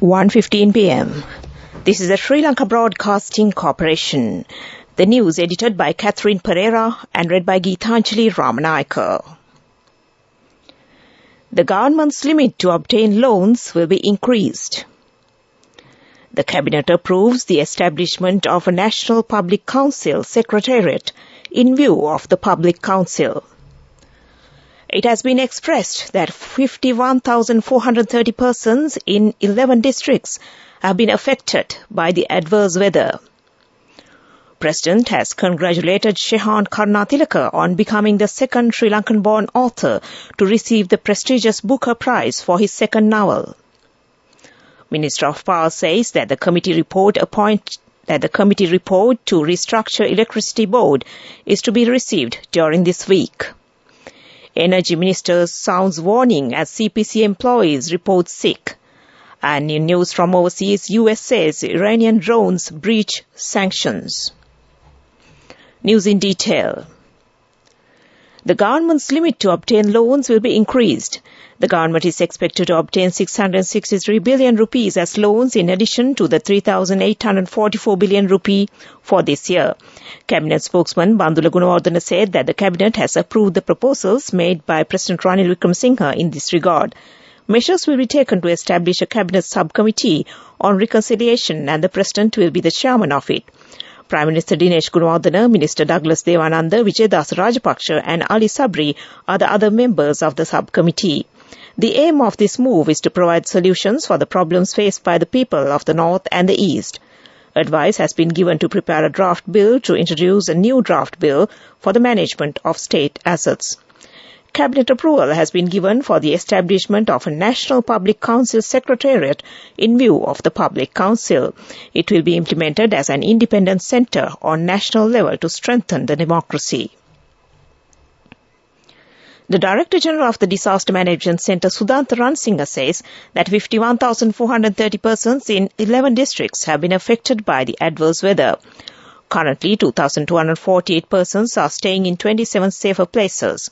1:15 p.m. This is the Sri Lanka Broadcasting Corporation. The news edited by Catherine Pereira and read by Geethanjali Ramanayaka. The government's limit to obtain loans will be increased. The Cabinet approves the establishment of a National Public Council Secretariat in view of the Public Council. It has been expressed that 51,430 persons in 11 districts have been affected by the adverse weather. President has congratulated Shehan Karunatilaka on becoming the second Sri Lankan-born author to receive the prestigious Booker Prize for his second novel. Minister of Power says that the committee report to restructure Electricity Board is to be received during this week. Energy Minister sounds warning as CPC employees report sick. And in news from overseas, US says Iranian drones breach sanctions. News in detail. The government's limit to obtain loans will be increased. The government is expected to obtain 663 billion rupees as loans in addition to the 3,844 billion rupee for this year. Cabinet spokesman Bandula Gunawardena said that the Cabinet has approved the proposals made by President Ranil Wickremesinghe in this regard. Measures will be taken to establish a Cabinet subcommittee on reconciliation and the President will be the chairman of it. Prime Minister Dinesh Gunawardena, Minister Douglas Dewananda, Vijayadasa Rajapaksa and Ali Sabri are the other members of the subcommittee. The aim of this move is to provide solutions for the problems faced by the people of the North and the East. Advice has been given to prepare a draft bill to introduce a new draft bill for the management of state assets. Cabinet approval has been given for the establishment of a National Public Council Secretariat in view of the Public Council. It will be implemented as an independent centre on national level to strengthen the democracy. The Director General of the Disaster Management Centre, Sudhantha Ransinga, says that 51,430 persons in 11 districts have been affected by the adverse weather. Currently, 2,248 persons are staying in 27 safer places.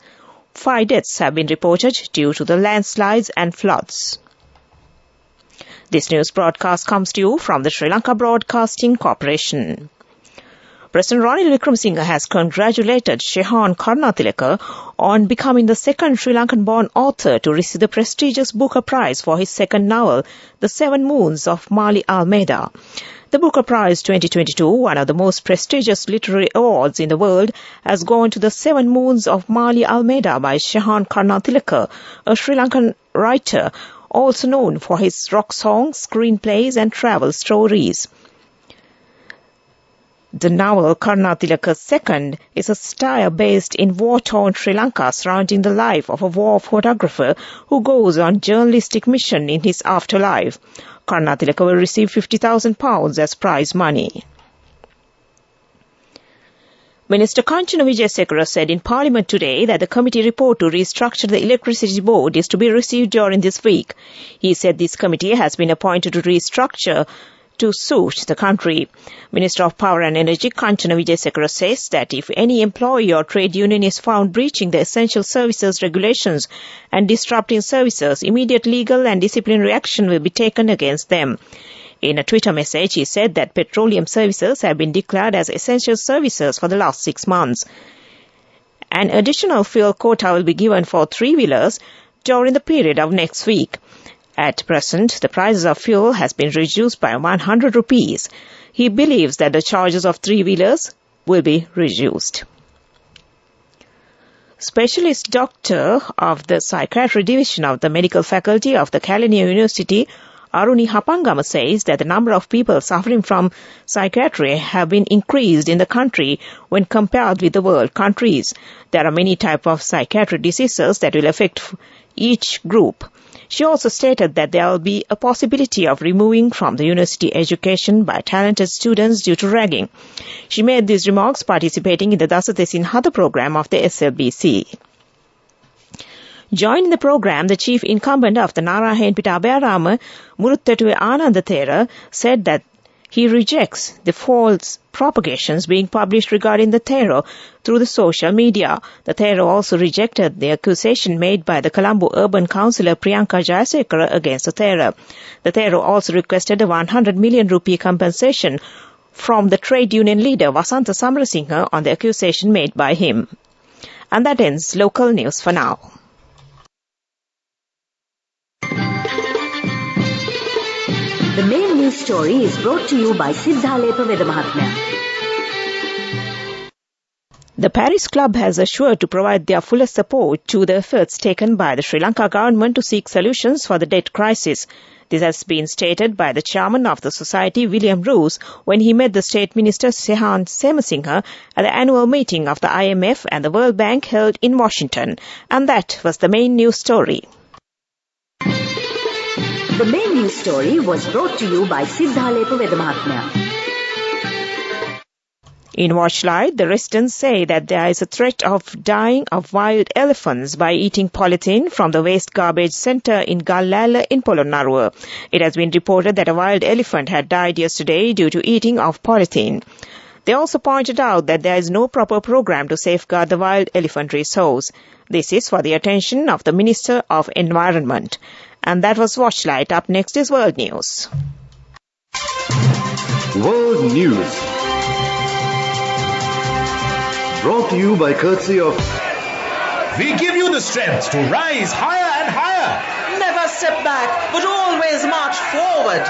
5 deaths have been reported due to the landslides and floods. This news broadcast comes to you from the Sri Lanka Broadcasting Corporation. President Ranil Wickremesinghe has congratulated Shehan Karunatilaka on becoming the second Sri Lankan-born author to receive the prestigious Booker Prize for his second novel, The 7 Moons of Mali Almeida. The Booker Prize 2022, one of the most prestigious literary awards in the world, has gone to The 7 Moons of Mali Almeida by Shehan Karunatilaka, a Sri Lankan writer, also known for his rock songs, screenplays and travel stories. The novel Karunatilaka II is a satire based in war-torn Sri Lanka surrounding the life of a war photographer who goes on journalistic mission in his afterlife. Karunatilaka will receive £50,000 as prize money. Minister Kanchana Wijesekara said in Parliament today that the committee report to restructure the Electricity Board is to be received during this week. He said this committee has been appointed to restructure to suit the country. Minister of Power and Energy Kanchana Wijesekara says that if any employee or trade union is found breaching the essential services regulations and disrupting services, immediate legal and disciplinary action will be taken against them. In a Twitter message, he said that petroleum services have been declared as essential services for the last 6 months. An additional fuel quota will be given for three-wheelers during the period of next week. At present, the prices of fuel has been reduced by 100 rupees. He believes that the charges of three-wheelers will be reduced. Specialist doctor of the Psychiatry Division of the Medical Faculty of the Kelaniya University, Aruni Hapangama, says that the number of people suffering from psychiatry have been increased in the country when compared with the world countries. There are many types of psychiatric diseases that will affect each group. She also stated that there will be a possibility of removing from the university education by talented students due to ragging. She made these remarks participating in the Dasatesin Hada program of the SLBC. Joining the program, the chief incumbent of the Narahenpita Abhayarama, Muruttetuwe Anandathera, said that He rejects the false propagations being published regarding the terror through the social media. The terror also rejected the accusation made by the Colombo urban councillor Priyanka Jayasekara against the terror. The terror also requested a 100 million rupee compensation from the trade union leader Vasantha Samarasinghe on the accusation made by him. And that ends local news for now. The main news story is brought to you by Siddhalepa Vedamahatmya. The Paris Club has assured to provide their fullest support to the efforts taken by the Sri Lanka government to seek solutions for the debt crisis. This has been stated by the chairman of the society, William Roos, when he met the State Minister Sehan Semasinghe at the annual meeting of the IMF and the World Bank held in Washington. And that was the main news story. The main news story was brought to you by Siddhalepa Vedamahatmya. In Washlight, the residents say that there is a threat of dying of wild elephants by eating polythene from the waste garbage centre in Gallala in Polonnaruwa. It has been reported that a wild elephant had died yesterday due to eating of polythene. They also pointed out that there is no proper program to safeguard the wild elephant resource. This is for the attention of the Minister of Environment. And that was Watchlight. Up next is World News. World News. Brought to you by courtesy of... We give you the strength to rise higher and higher. Never step back, but always march forward.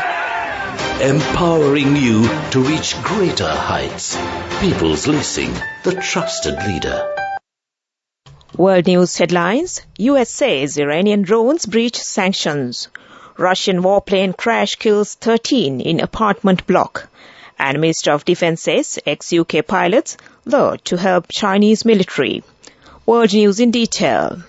Empowering you to reach greater heights. People's Leasing, the trusted leader. World News headlines. US says Iranian drones breach sanctions. Russian warplane crash kills 13 in apartment block. And Minister of Defense says ex-UK pilots lured to help Chinese military. World News in detail.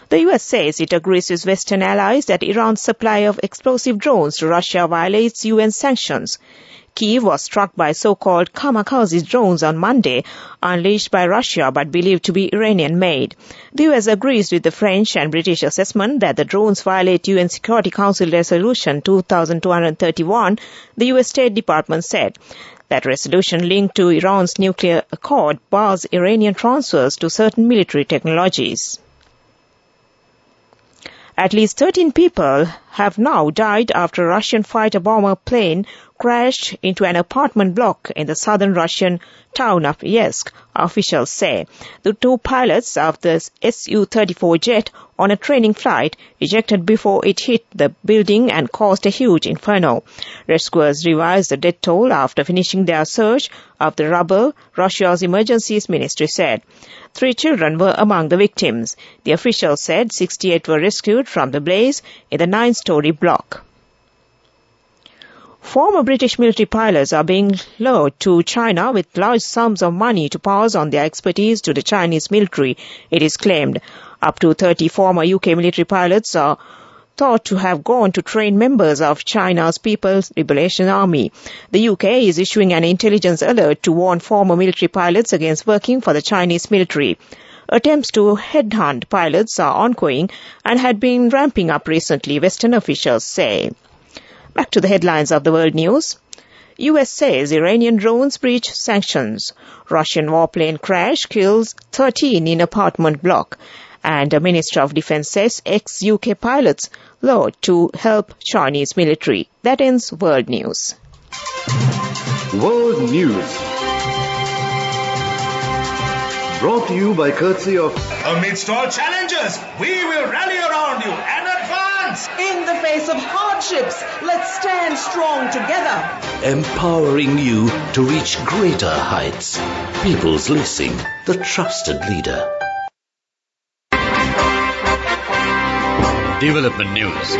The US says it agrees with Western allies that Iran's supply of explosive drones to Russia violates UN sanctions. Kyiv was struck by so-called kamikaze drones on Monday, unleashed by Russia but believed to be Iranian-made. The US agrees with the French and British assessment that the drones violate UN Security Council Resolution 2231, the US State Department said. That resolution linked to Iran's nuclear accord bars Iranian transfers to certain military technologies. At least 13 people have now died after a Russian fighter bomber plane crashed into an apartment block in the southern Russian town of Yeysk, officials say. The two pilots of the Su-34 jet on a training flight ejected before it hit the building and caused a huge inferno. Rescuers revised the death toll after finishing their search of the rubble, Russia's emergencies ministry said. 3 children were among the victims. The officials said 68 were rescued from the blaze in the 9-story block. Former British military pilots are being lured to China with large sums of money to pass on their expertise to the Chinese military, it is claimed. Up to 30 former UK military pilots are thought to have gone to train members of China's People's Liberation Army. The UK is issuing an intelligence alert to warn former military pilots against working for the Chinese military. Attempts to headhunt pilots are ongoing and had been ramping up recently, Western officials say. Back to the headlines of the world news. US says Iranian drones breach sanctions. Russian warplane crash kills 13 in apartment block. And the Minister of Defense says ex-UK pilots lured to help Chinese military. That ends World News. World News. Brought to you by courtesy of... Amidst all challenges, we will rally around you and advance. In the face of hardships, let's stand strong together. Empowering you to reach greater heights. People's Leasing, the trusted leader. Development News.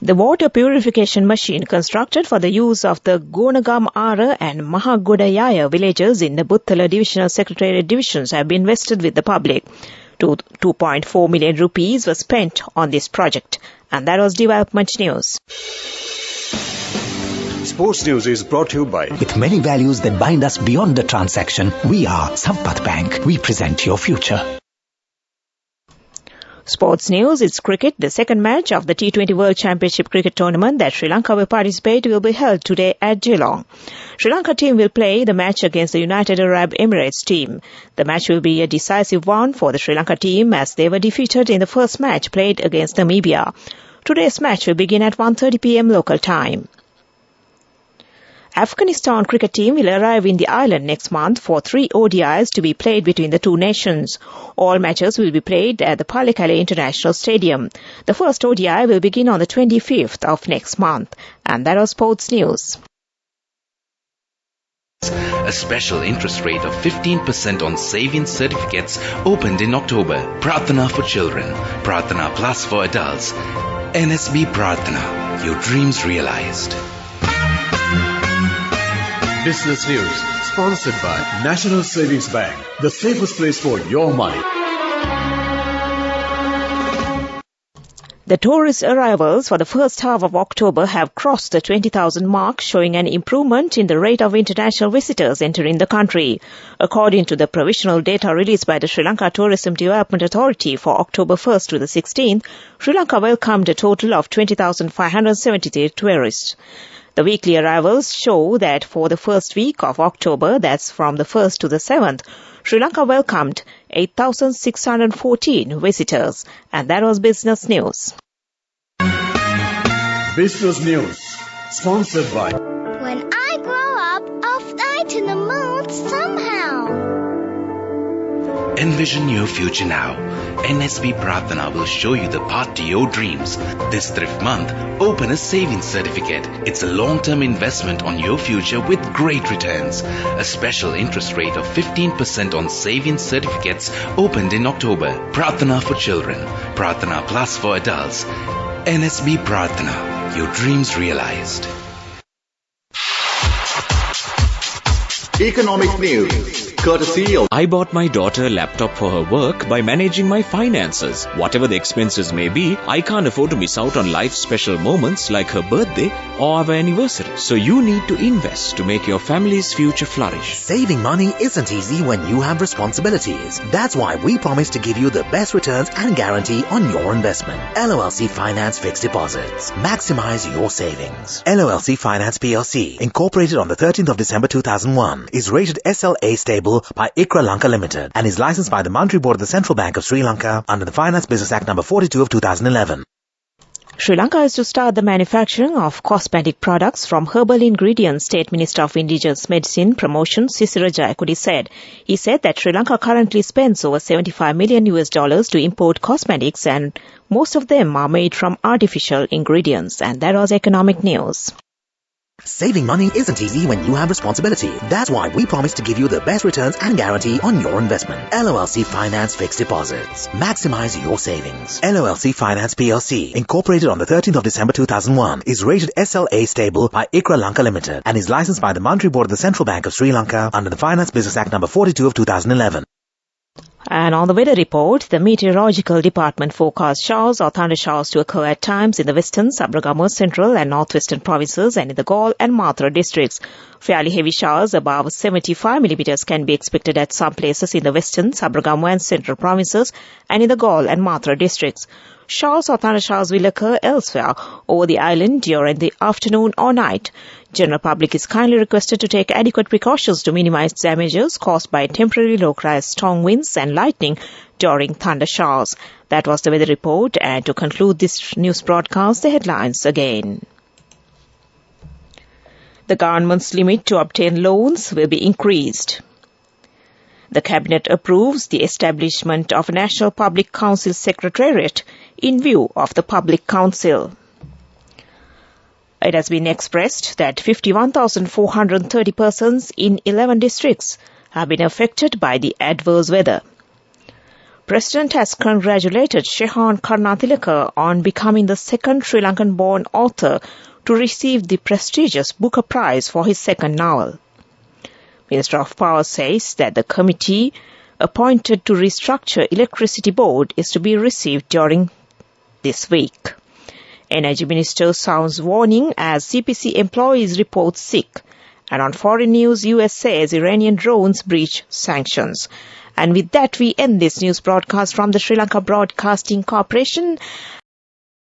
The water purification machine constructed for the use of the Gonagam Ara and Mahagodayaya villages in the Buttala Divisional Secretariat divisions have been vested with the public. 2.4 million rupees was spent on this project. And that was Development News. Sports News is brought to you by... With many values that bind us beyond the transaction, we are Sampath Bank. We present your future. Sports news, it's cricket. The second match of the T20 World Championship Cricket Tournament that Sri Lanka will participate will be held today at Geelong. Sri Lanka team will play the match against the United Arab Emirates team. The match will be a decisive one for the Sri Lanka team as they were defeated in the first match played against Namibia. Today's match will begin at 1:30 p.m. local time. Afghanistan cricket team will arrive in the island next month for 3 ODIs to be played between the two nations. All matches will be played at the Pallekele International Stadium. The first ODI will begin on the 25th of next month. And that was sports news. A special interest rate of 15% on savings certificates opened in October. Prarthana for children, Prarthana Plus for adults. NSB Prarthana, your dreams realized. Business News, sponsored by National Savings Bank, the safest place for your money. The tourist arrivals for the first half of October have crossed the 20,000 mark, showing an improvement in the rate of international visitors entering the country. According to the provisional data released by the Sri Lanka Tourism Development Authority for October 1st to the 16th, Sri Lanka welcomed a total of 20,573 tourists. The weekly arrivals show that for the first week of October, that's from the 1st to the 7th, Sri Lanka welcomed 8,614 visitors. And that was Business News. Business News, sponsored by When I grow up, I'll fly to the moon somehow. Envision your future now. NSB Prarthana will show you the path to your dreams. This thrift month, open a savings certificate. It's a long-term investment on your future with great returns. A special interest rate of 15% on savings certificates opened in October. Prarthana for children, Prarthana Plus for adults. NSB Prarthana, your dreams realized. Economic News, courtesy of I bought my daughter a laptop for her work by managing my finances. Whatever the expenses may be, I can't afford to miss out on life's special moments like her birthday or our anniversary. So you need to invest to make your family's future flourish. Saving money isn't easy when you have responsibilities. That's why we promise to give you the best returns and guarantee on your investment. LOLC Finance Fixed Deposits. Maximize your savings. LOLC Finance PLC, incorporated on the 13th of December 2001, is rated SLA stable by ICRA Lanka Limited and is licensed by the Monetary Board of the Central Bank of Sri Lanka under the Finance Business Act No. 42 of 2011. Sri Lanka is to start the manufacturing of cosmetic products from herbal ingredients, State Minister of Indigenous Medicine Promotion Sisira Jayakudi said. He said that Sri Lanka currently spends over $75 million to import cosmetics and most of them are made from artificial ingredients. And that was Economic News. Saving money isn't easy when you have responsibility. That's why we promise to give you the best returns and guarantee on your investment. LOLC Finance Fixed Deposits. Maximize your savings. LOLC Finance PLC, incorporated on the 13th of December 2001, is rated SLA stable by ICRA Lanka Limited and is licensed by the Monetary Board of the Central Bank of Sri Lanka under the Finance Business Act No. 42 of 2011. And on the weather report, the Meteorological Department forecasts showers or thunder showers to occur at times in the western, Sabragama, central and northwestern provinces and in the Galle and Matra districts. Fairly heavy showers above 75 millimeters can be expected at some places in the western, Sabragama and central provinces and in the Galle and Matra districts. Showers or thunder showers will occur elsewhere over the island during the afternoon or night. General public is kindly requested to take adequate precautions to minimize damages caused by temporary localized strong winds and lightning during thunder showers. That was the weather report, and to conclude this news broadcast, the headlines again. The government's limit to obtain loans will be increased. The Cabinet approves the establishment of a National Public Council Secretariat in view of the Public Council. It has been expressed that 51,430 persons in 11 districts have been affected by the adverse weather. President has congratulated Shehan Karnatilaka on becoming the second Sri Lankan-born author to receive the prestigious Booker Prize for his second novel. Minister of Power says that the committee appointed to restructure Electricity Board is to be received during this week. Energy Minister sounds warning as CPC employees report sick. And on foreign news, US says Iranian drones breach sanctions. And with that, we end this news broadcast from the Sri Lanka Broadcasting Corporation.